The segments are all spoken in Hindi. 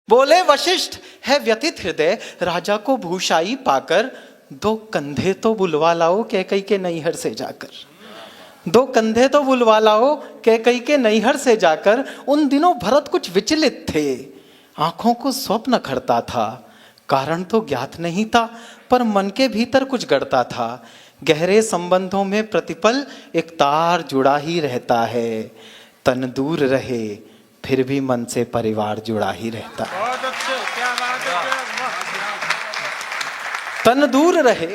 बोले वशिष्ठ है व्यथित हृदय, राजा को भूषाई पाकर, दो कंधे तो बुलवा लाओ कैकई के नैहर से जाकर। दो कंधे तो बुलवा लाओ कैकई के नैहर से जाकर। उन दिनों भरत कुछ विचलित थे, आंखों को स्वप्न खड़ता था। कारण तो ज्ञात नहीं था, पर मन के भीतर कुछ गड़ता था। गहरे संबंधों में प्रतिपल एक तार जुड़ा ही रहता है। तन दूर रहे फिर भी मन से परिवार जुड़ा ही रहता है। बहुत अच्छे, क्या बात है। तन दूर रहे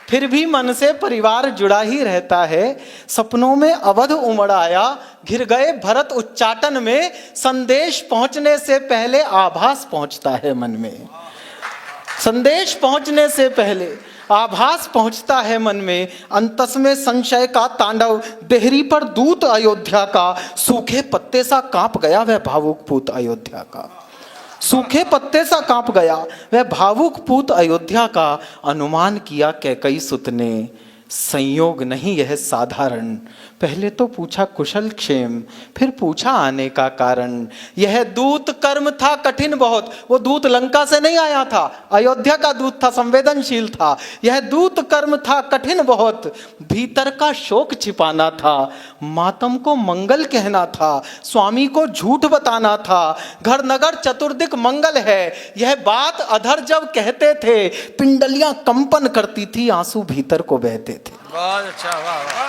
फिर भी मन से परिवार जुड़ा ही रहता है। सपनों में अवध उमड़ आया, घिर गए भरत उच्चाटन में। संदेश पहुंचने से पहले आभास पहुंचता है मन में। संदेश पहुंचने से पहले आभास पहुंचता है मन में। अंतस में संशय का तांडव, देहरी पर दूत अयोध्या का। सूखे पत्ते सा कांप गया वह भावुक पूत अयोध्या का। सूखे पत्ते सा कांप गया वह भावुक पूत अयोध्या का। अनुमान किया कैकई सुत ने, संयोग नहीं यह साधारण। पहले तो पूछा कुशल क्षेम, फिर पूछा आने का कारण। यह दूत कर्म था कठिन बहुत। वो दूत लंका से नहीं आया था, अयोध्या का दूत था, संवेदनशील था। यह दूत कर्म था कठिन बहुत। भीतर का शोक छिपाना था, मातम को मंगल कहना था, स्वामी को झूठ बताना था। घर नगर चतुर्दिक मंगल है, यह बात अधर जब कहते थे। पिंडलियां कंपन करती थी, आंसू भीतर को बहते थे। बहुत अच्छा, वाह वाह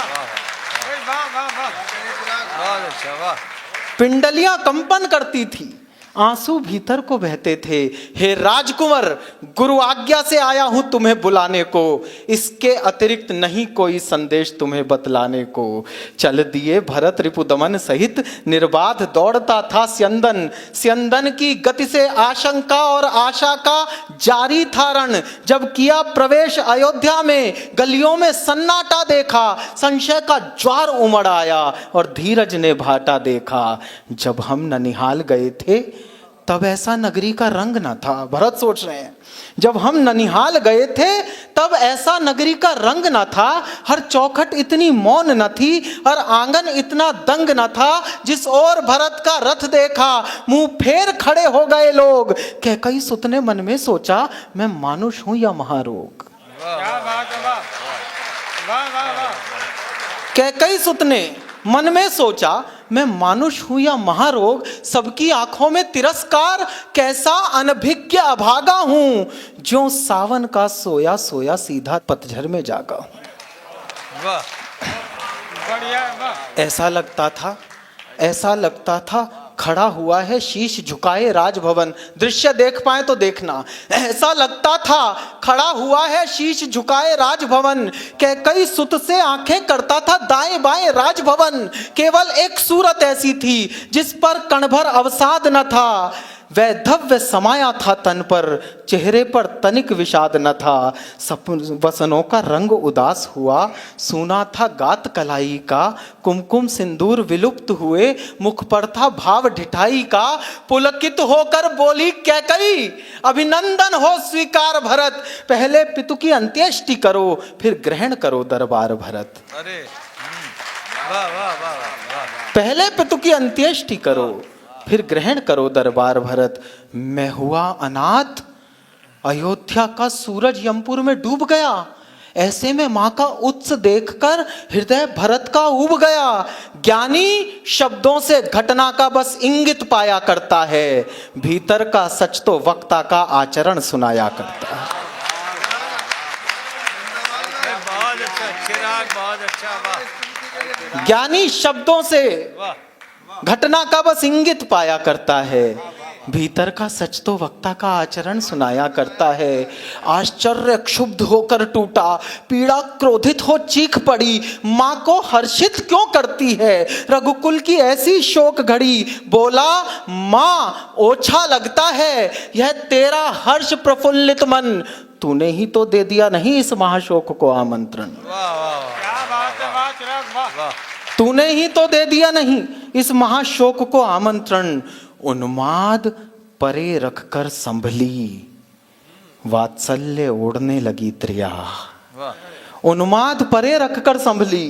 वाह वाह वाह, बहुत अच्छा, वाह। पिंडलियां कंपन करती थी, आंसू भीतर को बहते थे। हे राजकुंवर, गुरु आज्ञा से आया हूं तुम्हें बुलाने को। इसके अतिरिक्त नहीं कोई संदेश तुम्हें बतलाने को। चल दिए भरत रिपुदमन सहित, निर्बाध दौड़ता था स्यंदन। स्यंदन की गति से आशंका और आशा का जारी था रण। जब किया प्रवेश अयोध्या में, गलियों में सन्नाटा देखा। संशय का ज्वार उमड़ आया और धीरज ने भाटा देखा। जब हम ननिहाल गए थे तब ऐसा नगरी का रंग न था। भरत सोच रहे हैं, जब हम ननिहाल गए थे तब ऐसा नगरी का रंग न था। हर चौखट इतनी मौन न थी और आंगन इतना दंग न था। जिस ओर भरत का रथ देखा, मुंह फेर खड़े हो गए लोग। कैकई सुत ने मन में सोचा, मैं मानुष हूं या महारोग। क्या बात है, वाह वाह वाह वाह। कैकई सुत ने मन में सोचा, मैं मानुष हूं या महारोग। सबकी आंखों में तिरस्कार, कैसा अनभिज्ञ अभागा हूं। जो सावन का सोया सोया सीधा पतझड़ में जागा हूं। वाह, बढ़िया, वाह। ऐसा लगता था खड़ा हुआ है शीश झुकाए राजभवन। दृश्य देख पाए तो देखना। ऐसा लगता था खड़ा हुआ है शीश झुकाए राजभवन। कैकई सुत से आंखें करता था दाएं बाएं राजभवन। केवल एक सूरत ऐसी थी जिस पर कणभर अवसाद न था। वैधव्य समाया था तन पर, चेहरे पर तनिक विषाद न था। वसनों का रंग उदास हुआ, सुना था गात कलाई का। कुमकुम सिंदूर विलुप्त हुए, मुख पर था भाव ढिठाई का। पुलकित होकर बोली कैकई, अभिनंदन हो स्वीकार भरत। पहले पितु की अंत्येष्टि करो, फिर ग्रहण करो दरबार भरत। अरे वाह वाह वाह वाह। पहले पितु की अंत्येष्टि करो, फिर ग्रहण करो दरबार भरत। मैं हुआ अनाथ, अयोध्या का सूरज यमपुर में डूब गया। ऐसे में मां का उत्स देखकर हृदय भरत का उब गया। ज्ञानी शब्दों से घटना का बस इंगित पाया करता है, भीतर का सच तो वक्ता का आचरण सुनाया करता है। बहुत अच्छा चिराग, बहुत अच्छा, वाह। ज्ञानी शब्दों से वाह, घटना का बस इंगित पाया करता है, भीतर का सच तो वक्ता का आचरण सुनाया करता है। आश्चर्य क्षुब्ध होकर टूटा, पीड़ा क्रोधित हो चीख पड़ी। माँ को हर्षित क्यों करती है रघुकुल की ऐसी शोक घड़ी। बोला, माँ ओछा लगता है यह तेरा हर्ष प्रफुल्लित मन। तूने ही तो दे दिया नहीं इस महाशोक को आमंत्रण। वाह वाह, क्या बात है, वाह चिराग, वाह। तूने ही तो दे दिया नहीं इस महाशोक को आमंत्रण। उन्माद परे रखकर संभली, वात्सल्य ओढ़ने लगी त्रिया। वाह। उन्माद परे रखकर संभली,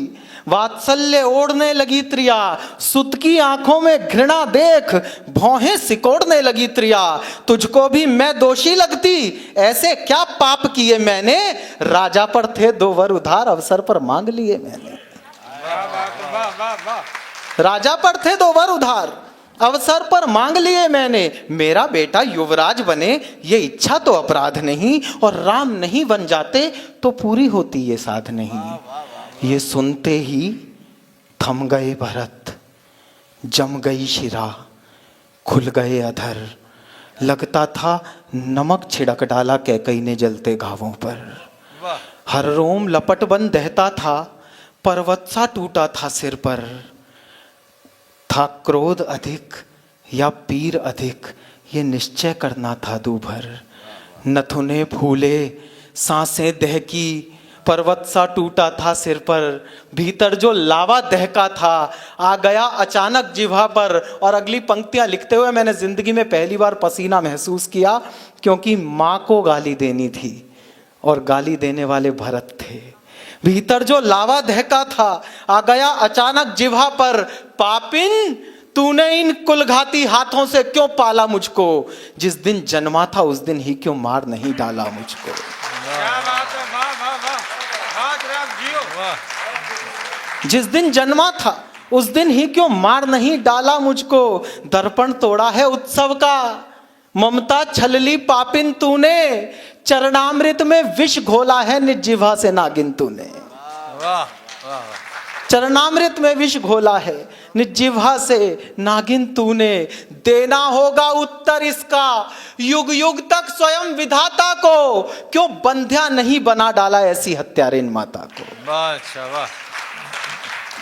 वात्सल्य ओढ़ने लगी त्रिया, सुत की आंखों में घृणा देख भौहें सिकोड़ने लगी त्रिया। तुझको भी मैं दोषी लगती, ऐसे क्या पाप किए मैंने, राजा पर थे 2 वर उधार, अवसर पर मांग लिए मैंने। वाह वाह वाह वाह वाह। राजा पर थे 2 वर उधार, अवसर पर मांग लिए मैंने, मेरा बेटा युवराज बने ये इच्छा तो अपराध नहीं, और राम नहीं बन जाते तो पूरी होती ये साध नहीं। ये सुनते ही थम गए भरत, जम गई शिरा, खुल गए अधर, लगता था नमक छिड़क डाला कैकई ने जलते घावों पर। हर रोम लपट बन दहता था, पर्वत सा टूटा था सिर पर। था क्रोध अधिक या पीर अधिक, ये निश्चय करना था दूभर। नथुने फूले, सांसें दहकी, पर्वत सा टूटा था सिर पर। भीतर जो लावा दहका था आ गया अचानक जिह्वा पर। और अगली पंक्तियां लिखते हुए मैंने जिंदगी में पहली बार पसीना महसूस किया, क्योंकि माँ को गाली देनी थी और गाली देने वाले भरत थे। भीतर जो लावा दहका था आ गया अचानक जिह्वा पर। पापिन, तूने इन कुलघाती हाथों से क्यों पाला मुझको, जिस दिन जन्मा था उस दिन ही क्यों मार नहीं डाला मुझको। क्या बात है, वाह वाह वाह, आज राम जियो वाह। जिस दिन जन्मा था उस दिन ही क्यों मार नहीं डाला मुझको। दर्पण तोड़ा है उत्सव का, ममता छलली पापिन तूने, चरणामृत में विष घोला है निज जिह्वा से नागिन तूने। वाह वाह। चरणामृत में विष घोला है निज जिह्वा से नागिन तूने। देना होगा उत्तर इसका युग युग तक स्वयं विधाता को, क्यों बंध्या नहीं बना डाला ऐसी हत्यारिन माता को। वाह अच्छा वाह।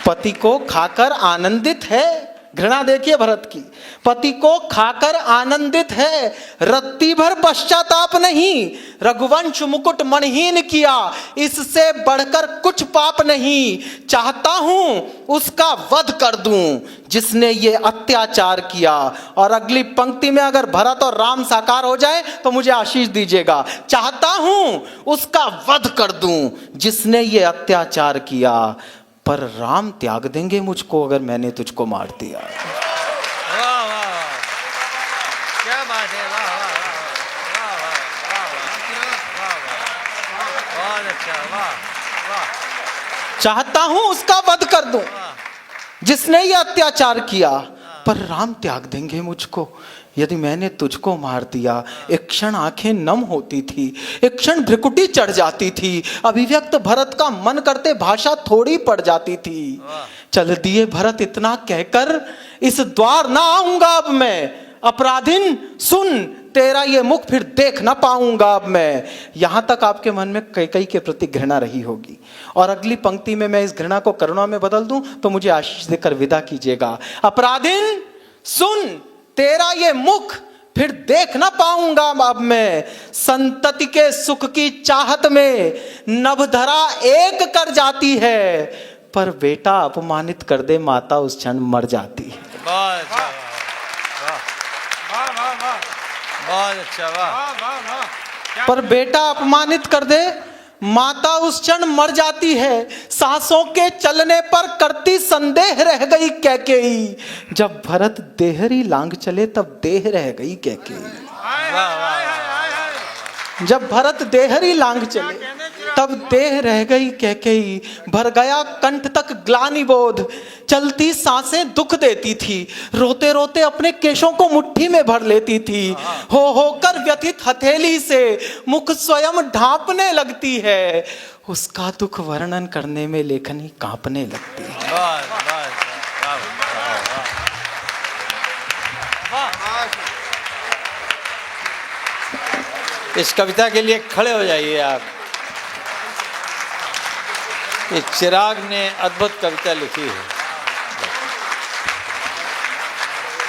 पति को खाकर आनंदित है, घृणा देखिए भरत की, पति को खाकर आनंदित है, रत्ती भर पश्चाताप नहीं, रघुवंश मुकुट मणहीन किया, इससे बढ़कर कुछ पाप नहीं। चाहता हूं उसका वध कर दूं जिसने ये अत्याचार किया। और अगली पंक्ति में अगर भरत और राम साकार हो जाए तो मुझे आशीष दीजिएगा। चाहता हूं उसका वध कर दूं जिसने ये अत्याचार किया, पर राम त्याग देंगे मुझको अगर मैंने तुझको मार दिया। वाह वाह, क्या बात है, वाह वाह वाह वाह वाह वाह, बहुत अच्छा, वाह वाह। चाहता हूं उसका वध कर दूं जिसने ये अत्याचार किया, पर राम त्याग देंगे मुझको यदि मैंने तुझको मार दिया। एक क्षण आंखें नम होती थी, एक क्षण भ्रिकुटी चढ़ जाती थी, अभिव्यक्त भरत का मन करते भाषा थोड़ी पड़ जाती थी। चल दिए भरत इतना कहकर, इस द्वार ना आऊंगा अब मैं, अपराधिन सुन तेरा ये मुख फिर देख ना पाऊंगा अब मैं। यहां तक आपके मन में कैकेयी के प्रति घृणा रही होगी, और अगली पंक्ति में मैं इस घृणा को करुणा में बदल दूं तो मुझे आशीष देकर विदा कीजिएगा। अपराधिन सुन तेरा ये मुख फिर देख ना पाऊंगा अब मैं, संतति के सुख की चाहत में नभधरा एक कर जाती है, पर बेटा अपमानित कर दे माता उस क्षण मर जाती है। बहुत अच्छा, वाह वाह वाह, बहुत अच्छा, वाह। पर बेटा अपमानित कर दे माता उस क्षण मर जाती है। सांसों के चलने पर करती संदेह रह गई कैकेयी, जब भरत देहरी लांग चले तब देह रह गई कैकेयी। जब भरत देहरी लांग चले तब देह रह गई कैकेयी। भर गया कंठ तक ग्लानि बोध, चलती सांसें दुख देती थी, रोते रोते अपने केशों को मुट्ठी में भर लेती थी। होकर व्यथित हथेली से मुख स्वयं ढांपने लगती है, उसका दुख वर्णन करने में लेखनी कांपने लगती है। इस कविता के लिए खड़े हो जाइए आप। ये चिराग ने अद्भुत कविता लिखी है।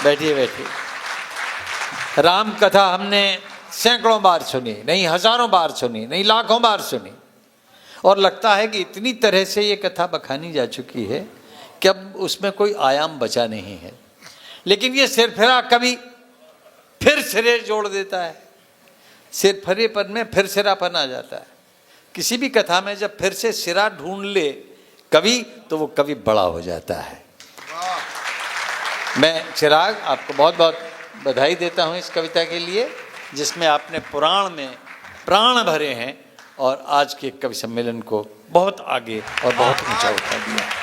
बैठिए बैठिए। राम कथा हमने सैकड़ों बार सुनी, नहीं हजारों बार सुनी, नहीं लाखों बार सुनी, और लगता है कि इतनी तरह से ये कथा बखानी जा चुकी है कि अब उसमें कोई आयाम बचा नहीं है। लेकिन ये सिरफिरा कभी फिर सिरे जोड़ देता है, सिरफरेपन में फिर सिरापन आ जाता है। किसी भी कथा में जब फिर से सिरा ढूंढ ले कवि, तो वो कवि बड़ा हो जाता है। मैं चिराग आपको बहुत बहुत बधाई देता हूँ इस कविता के लिए, जिसमें आपने पुराण में प्राण भरे हैं और आज के कवि सम्मेलन को बहुत आगे और बहुत ऊंचा उठा दिया।